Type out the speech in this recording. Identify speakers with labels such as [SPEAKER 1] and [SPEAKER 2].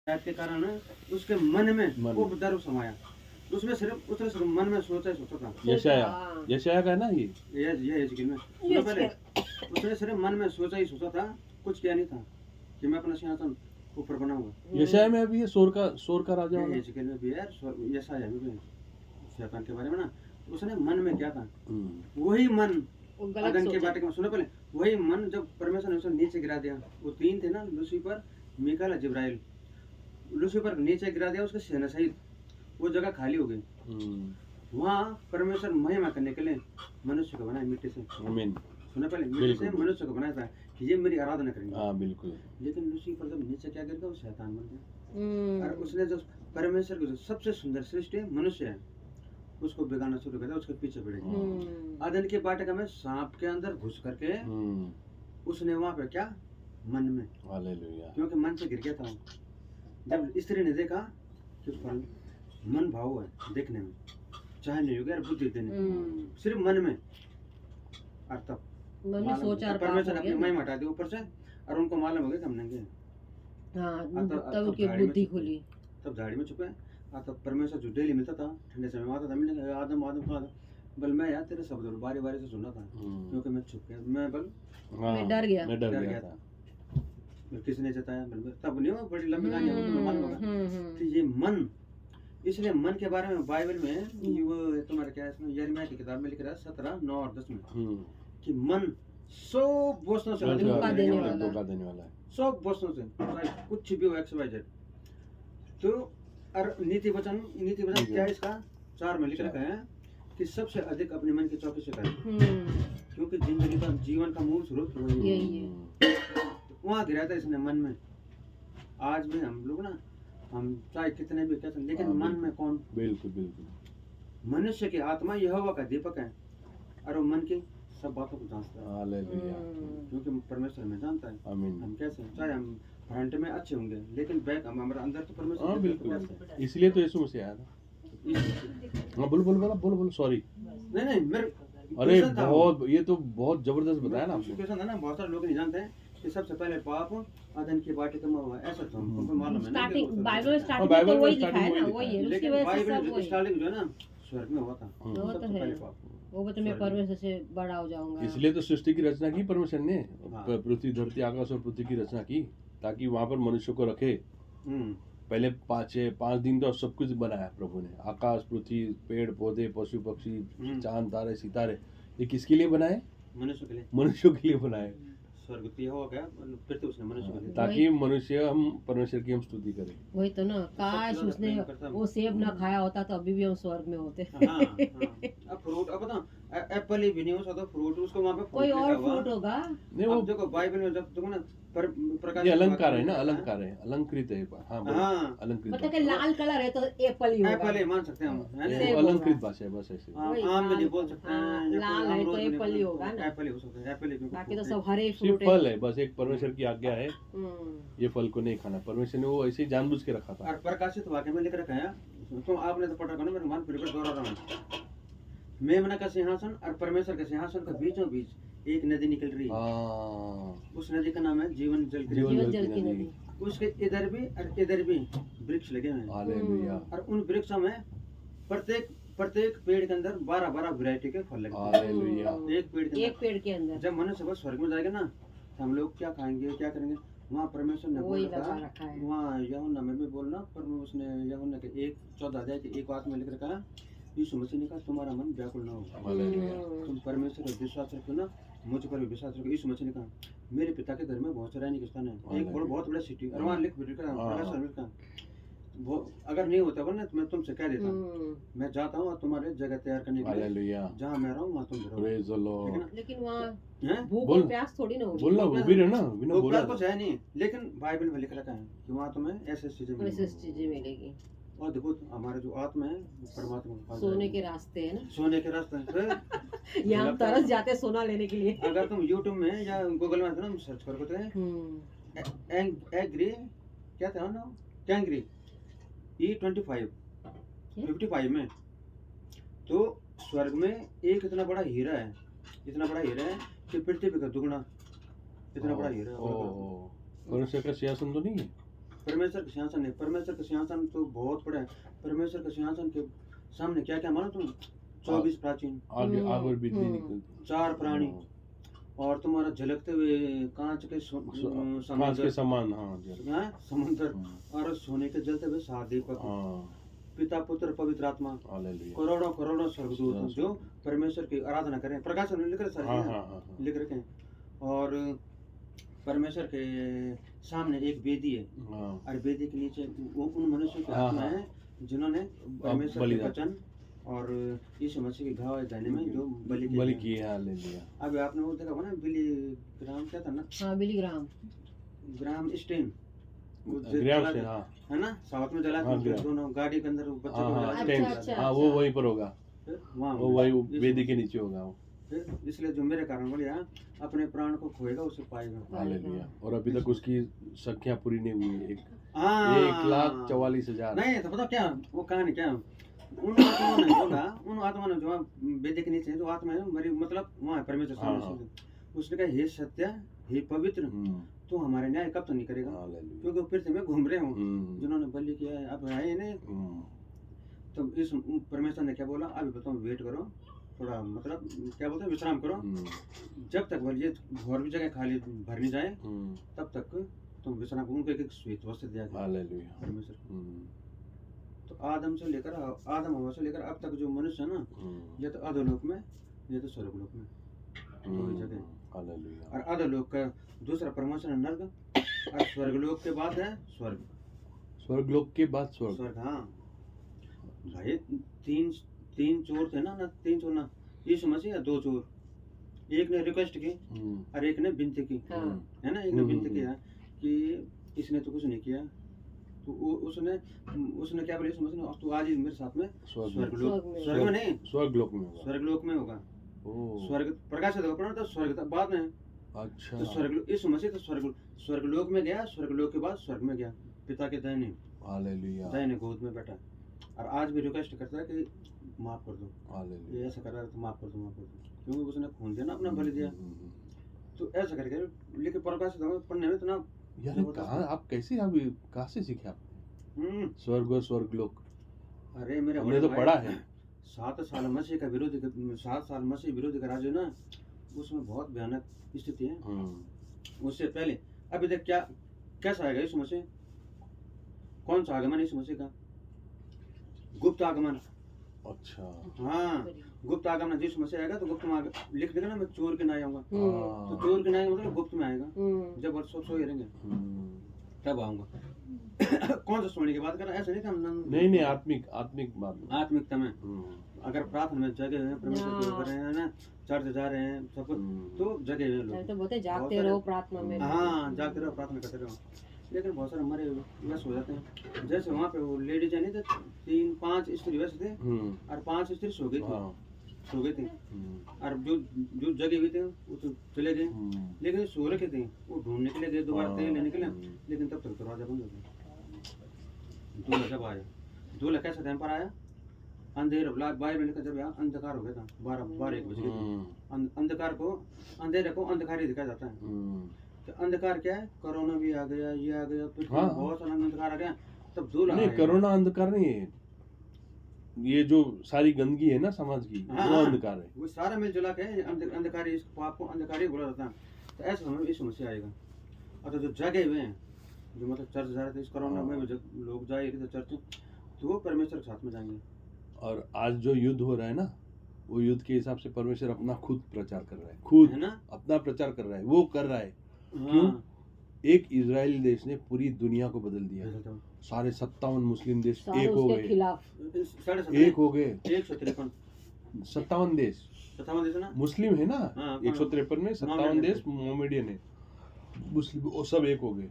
[SPEAKER 1] के कारण उसके मन में वो डर समाया। उसने सिर्फ मन में सोचा था।
[SPEAKER 2] यशाया का है ना
[SPEAKER 1] ये हिजकिल में पहले उसने सिर्फ मन में सोचा था, कुछ किया नहीं था कि मैं अपना सिंहासन ऊपर बनाऊंगा।
[SPEAKER 2] यशाया में अभी ये सोर का राजा है,
[SPEAKER 1] हिजकिल में भी है, यशाया में भी है। शैतान के बारे में ना उसने मन में क्या था, वही मन अदन के बाटे में सुनो पहले, वही मन जब परमेश्वर ने उसे नीचे गिरा दिया, वो तीन थे ना, लूसीफर, मीकाएल, जिब्राइल। लूसीफर नीचे गिरा दिया, उसके सेना सहित वो जगह खाली हो गई। वहाँ परमेश्वर महिमा करने के लिए मनुष्य को बनाया मिट्टी से। सुना पहले, मिट्टी से मनुष्य को बनाया था कि ये मेरी आराधना करेंगे।
[SPEAKER 2] बिल्कुल।
[SPEAKER 1] लेकिन लूसीफर जब नीचे क्या गिर गया, वो शैतान बन गया। और उसने जो परमेश्वर की जो सबसे सुंदर सृष्टि मनुष्य है, उसको बिगाड़ना शुरू कर दिया, उसके पीछे पड़ गया। अदन के बाटक में सांप के अंदर घुस करके उसने वहाँ पे क्या, मन में, क्योंकि मन से गिर गया था। जब स्त्री ने देखा कि उस पर मन भाव है देखने में, चाहे नहीं हो गया बुद्धि देने, सिर्फ मन में, और तब परमेश्वर अपनी महिमा हटा दी ऊपर से, और उनको मालूम हो गया कि हम नंगे हैं।
[SPEAKER 3] तब उनकी बुद्धि खुली,
[SPEAKER 1] तब झाड़ी में छुपे। तब परमेश्वर जो डेली मिलता था, ठंडे समय में आता था, मिलने आदम कहा था, बल मैं यार तेरे शब्द बारी बारी से सुना था, क्योंकि मैं छुप गया, मैं
[SPEAKER 3] डर गया
[SPEAKER 1] था। किसने जताया, तब नहीं हो, बड़ी लंबी कहानी है, मालूम होगा। तो ये मन, इसलिए मन के बारे में बाइबल में वो तुम्हारे क्या है, इसमें यिर्मयाह की किताब में लिख रहा है 17, 9 और 10 में कि मन 100 बोझों से
[SPEAKER 3] धोखा देने
[SPEAKER 2] वाला है,
[SPEAKER 1] 100 बोझों से, कुछ भी हो XYZ। तो और नीति वचन क्या है इसका 4 में लिख रखा है कि सबसे अधिक अपने मन की चौकसी करें, क्योंकि जिंदगी का जीवन का मूल स्रोत यही है। वहाँ गिरा था इसने मन में। आज भी हम लोग ना, हम चाहे कितने भी कहते हैं, लेकिन मन में कौन, बिल्कुल मनुष्य की आत्मा यहोवा का दीपक है, और वो मन की सब बातों को जांचता है। हालेलुया, क्योंकि परमेश्वर हमें जानता है। आमीन। हम कैसे, चाहे हम फ्रंट में अच्छे होंगे, लेकिन बैक हमारे अंदर तो परमेश्वर।
[SPEAKER 2] बिल्कुल, इसलिए तो यीशु मसीह आया था। बोल सॉरी।
[SPEAKER 1] नहीं मेरे,
[SPEAKER 2] अरे बहुत, ये तो बहुत जबरदस्त बताया ना आपने।
[SPEAKER 1] क्वेश्चन है ना, बहुत सारे लोग नहीं जानते हैं कि सबसे पहले पाप अदन की बाटी में हुआ, ऐसा तो हमको मालूम है ना।
[SPEAKER 3] स्टार्टिंग बाइबल स्टार्टिंग में वही लिखा है ना, वही है, उसकी वजह से सब वही
[SPEAKER 1] स्टार्टिंग जो है ना, स्वर्ग में हुआ था।
[SPEAKER 3] वो तो है, वो तो मैं परमेश्वर से बड़ा हो जाऊंगा।
[SPEAKER 2] इसलिए तो सृष्टि की रचना की परमेश्वर ने, पृथ्वी, धरती, आकाश और पृथ्वी की रचना की, ताकि वहाँ पर मनुष्य को रखे। पहले 5 दिन तो सब कुछ बनाया प्रभु ने, आकाश, पृथ्वी, पेड़ पौधे, पशु पक्षी, चांद तारे, सितारे। ये किसके लिए बनाए?
[SPEAKER 1] मनुष्य के लिए,
[SPEAKER 2] मनुष्यों के लिए बनाए।
[SPEAKER 1] स्वर्ग तो हो गया, फिर तो उसने मनुष्य को दिया,
[SPEAKER 2] ताकि मनुष्य हम परमेश्वर की हम स्तुति करें।
[SPEAKER 3] वही तो ना, काश उसने वो सेब ना खाया होता तो अभी भी हम स्वर्ग में होते।
[SPEAKER 1] अब फ्रूट, अब बताओ, एप्पल ही भी नहीं हो सकता फ्रूट, उसको वहाँ पे
[SPEAKER 3] कोई और फ्रूट होगा।
[SPEAKER 1] नहीं, वो देखो बाइबल में जब देखो ना,
[SPEAKER 2] ये अलंकार है ना, अलंकार है, अलंकृत है। हाँ, अलंकृत,
[SPEAKER 3] मतलब कि लाल कलर है तो एप्पल ही होगा,
[SPEAKER 1] एप्पल ही मान सकते हैं हम,
[SPEAKER 2] अलंकृत भाषा है बस ऐसे।
[SPEAKER 1] आम भी नहीं बोल सकते हैं,
[SPEAKER 3] लाल है तो एप्पल ही होगा ना,
[SPEAKER 1] एप्पल ही हो सकता है, एप्पल ही,
[SPEAKER 3] बाकी तो सब हरे फ्रूट है।
[SPEAKER 2] फल है बस, एक परमेश्वर की आज्ञा है, ये फल को नहीं खाना। परमेश्वर ने वो ऐसे ही जानबूझ के रखा था।
[SPEAKER 1] और प्रकाशित वाक्य में लिख रखा है, तो आपने तो पढ़ा होगा ना, मेरे मन फिर दोहरा रहा हूँ, मेमना का सिंहासन और परमेश्वर के सिंहासन के बीचों बीच एक नदी निकल रही है। उस नदी का नाम है जीवन जल की नदी। उसके इधर भी और इधर भी वृक्ष लगे हुए हैं, और उन वृक्षों में प्रत्येक पेड़ के अंदर 12 वैरायटी के फल लगे। एक
[SPEAKER 3] पेड़ के अंदर।
[SPEAKER 1] जब मनुष्य स्वर्ग में जाएगा ना, तो हम लोग क्या खाएंगे, क्या करेंगे, वहाँ परमेश्वर ने बोला, वहाँ यूहन्ना में भी बोलना, पर उसने यूहन्ना के 1:14 अध्याय के 1 वाक्य में लिख रखा है, यीशु मसीह ने कहा तुम्हारा मन व्याकुल न हो, तुम परमेश्वर पर विश्वास रखो ना, मुझ पर भी विश्वास रखो। यीशु मसीह ने कहा मेरे पिता के घर में बहुत से रहने के स्थान है, एक बहुत बड़ा सिटी, और वहाँ लिख रखा, अगर नहीं होता ना तो मैं तुमसे कह देता, मैं जाता हूँ और तुम्हारे जगह तैयार करने के लिए, जहाँ मैं रहूँ वहाँ तुम रहो।
[SPEAKER 3] लेकिन वहाँ भूख और प्यास थोड़ी ना होगी,
[SPEAKER 2] बोलना वो भी रहना, बिना बोला
[SPEAKER 1] कुछ है नहीं, लेकिन बाइबल में लिख रखा है कि वहाँ तुम्हें ऐसे चीजें
[SPEAKER 3] मिलेगी।
[SPEAKER 1] और देखो हमारे जो आत्मा है परमात्मा
[SPEAKER 3] सोने के रास्ते है ना,
[SPEAKER 1] सोने के रास्ते हैं।
[SPEAKER 3] यहाँ हम तरस जाते हैं सोना लेने के लिए।
[SPEAKER 1] अगर तुम YouTube में या गूगल में ना सर्च करोगे तो एग्री क्या था ना, कैंग्री E25 55 में, तो स्वर्ग में एक इतना बड़ा हीरा है कि पृथ्वी का दुगना इतना बड़ा हीरा है।
[SPEAKER 2] परमेश्वर का सिंहासन तो नहीं है,
[SPEAKER 1] परमेश्वर का सिंहासन है। परमेश्वर का सिंहासन तो बहुत बड़ा है। परमेश्वर के सिंहासन के सामने क्या क्या मानो तुम? 24 प्राचीन,
[SPEAKER 2] आग और बिजली निकलती,
[SPEAKER 1] 4 प्राणी, और तुम्हारा झलकते हुए कांच के
[SPEAKER 2] कांच के समान, हाँ,
[SPEAKER 1] समुद्र, और सोने के जलते हुए 7 दीपक, पिता पुत्र पवित्र आत्मा, करोड़ों करोड़ों स्वर्गदूत जो परमेश्वर की आराधना करें। प्रकाशन में लिख रहे लिख रखे हैं। और परमेश्वर के सामने एक वेदी है, और वेदी के नीचे वो उन मनुष्यों की आत्मा है जिन्होंने परमेश्वर के वचन और यीशु मसीह के घाव जाने में जो बलि किया। अब आपने वो देखा ना, बिली ग्राम क्या था ना?
[SPEAKER 3] हाँ, बिली ग्राम,
[SPEAKER 1] ग्राम स्टेन, है ना, साउथ में जला दोनों गाड़ी के अंदर बच्चों को,
[SPEAKER 2] वो वहीं पर होगा, वो वही वेदी के नीचे होगा वो।
[SPEAKER 1] इसलिए जो मेरे कारण बोलिया अपने प्राण को खोएगा उसे पाएगा।
[SPEAKER 2] हालेलुया। और अभी तक उसकी संख्या पूरी नहीं हुई, 1,44,000।
[SPEAKER 1] नहीं तो पता क्या वो कहानी क्या, उन आत्माओं ने बोला, उन आत्माओं ने जो वेदी के नीचे जो आत्मा है मरी, मतलब वहाँ परमेश्वर सामने, उसने कहा हे सत्य, हे पवित्र, तो हमारे न्याय कब तक नहीं करेगा? क्योंकि पृथ्वी में घूम रहे हूँ जिन्होंने बलि किया है, अब आए नहीं। तो इस परमेश्वर ने क्या बोला, अभी बताओ वेट करो थोड़ा, मतलब क्या बोलते हैं, विश्राम करो, जब तक बोलिए और भी जगह खाली भर नहीं जाए तब तक तुम विश्राम। उनको एक श्वेत वस्त्र दिया गया परमेश्वर। तो आदम से लेकर हवा से लेकर अब तक जो मनुष्य है ना, ये तो अधोलोक में, ये तो स्वर्गलोक में, दो जगह। और अधोलोक का दूसरा प्रमोशन है नर्क, और स्वर्गलोक के बाद है स्वर्ग।
[SPEAKER 2] स्वर्गलोक के बाद
[SPEAKER 1] स्वर्ग, हाँ भाई। तीन चोर थे ना, 3 चोर ना, यीशु मसीह या 2 चोर, एक ने रिक्वेस्ट की और एक ने विनती की, है ना, एक ने विनती किया कि इसने तो कुछ नहीं किया, तो उसने क्या बोला, यीशु मसीह ने, तू आज ही मेरे साथ में स्वर्ग में नहीं, स्वर्गलोक में होगा। स्वर्ग प्रकाश तो स्वर्ग बाद में। अच्छा, तो स्वर्ग यीशु मसीह तो स्वर्गलोक में गया, स्वर्गलोक के बाद स्वर्ग में गया, पिता के दाहिने, दाहिने गोद में बैठा, और आज भी रिक्वेस्ट करता है कि माफ कर दो, ये ऐसा कर रहा है तो माफ कर दो, क्योंकि उसने खून दिया ना, अपना बलि दिया। तो ऐसा करके लेकिन प्रकाश पढ़ने में इतना
[SPEAKER 2] यार, कहाँ आप कैसे, आप कहाँ से सीखे आप स्वर्ग और स्वर्गलोक? अरे मेरे हमने तो पढ़ा है
[SPEAKER 1] 7 साल मसीह का विरोधी, 7 साल मसीह विरोधी का राज्य ना, उसमें बहुत भयानक स्थिति है। उससे पहले अभी तक क्या कैसा आएगा यीशु मसीह? कौन सा आगमन यीशु मसीह का? गुप्त आगमन।
[SPEAKER 2] अच्छा,
[SPEAKER 1] हाँ, गुप्त आगमन यीशु मसीह आएगा तो गुप्त में लिख देगा ना, मैं चोर के ना आऊंगा, तो चोर के ना आएगा मतलब गुप्त में आएगा, जब सब सो रहेंगे तब आऊंगा। कौन सा सोने की बात कर रहा है? ऐसा नहीं था,
[SPEAKER 2] नहीं, आत्मिक बात,
[SPEAKER 1] आत्मिकता में। अगर प्रार्थना में जगह है, परमेश्वर की कर रहे हैं ना, चर्च जा रहे हैं सब, तो जगह है लोग,
[SPEAKER 3] तो बोलते जागते रहो प्रार्थना में।
[SPEAKER 1] हाँ, जागते रहो, प्रार्थना करते रहो। लेकिन बहुत सारे मरे व्यस्त हो जाते हैं। जैसे वहाँ पे वो लेडीज है नहीं थे, 3-5 स्त्री व्यस्त थे, और 5 स्त्री सो गई थी, और जो जगे हुए थे वो तो चले गए, लेकिन सो रखे थे, वो ढूंढने के लिए गए, दोबारा तेल लेने के लिए, लेकिन तब तक दरवाजा बंद हो गया। दूल्हा जब आया, दूल्हा कैसा टाइम पर आया? अंधेर बाहर में, जब यहाँ अंधकार हो गया था, 12-1 बज गए थे। अंधकार को, अंधेरे को अंधकार ही दिखाया जाता है। तो अंधकार क्या है? कोरोना भी आ गया, ये आ गया, फिर बहुत सारा अंधकार आ गया, तब दूल्हा
[SPEAKER 2] नहीं, कोरोना अंधकार नहीं है, ये जो सारी गंदगी है ना समाज की, वो अंधकार है,
[SPEAKER 1] वो सारा मिल जुला के अंधकार, इस पाप को अंधकार ही बोला जाता है। तो ऐसा समय यीशु मसीह आएगा। और जो जगे हुए हैं, जो मतलब चर्च जा रहे थे इस कोरोना में, लोग जा रहे थे चर्च, तो वो परमेश्वर के साथ में जाएंगे।
[SPEAKER 2] और आज जो युद्ध हो रहा है ना, वो युद्ध के हिसाब से परमेश्वर अपना खुद प्रचार कर रहा है, खुद है ना, अपना प्रचार कर रहा है, वो कर रहा है। क्यों? एक इजराइल देश ने पूरी दुनिया को बदल दिया, सारे 57 मुस्लिम देश एक हो गए, एक हो गए, 57 देश
[SPEAKER 1] ना
[SPEAKER 2] मुस्लिम है ना, 153 में 57 देश मोमेडियन है मुस्लिम, वो सब एक हो गए।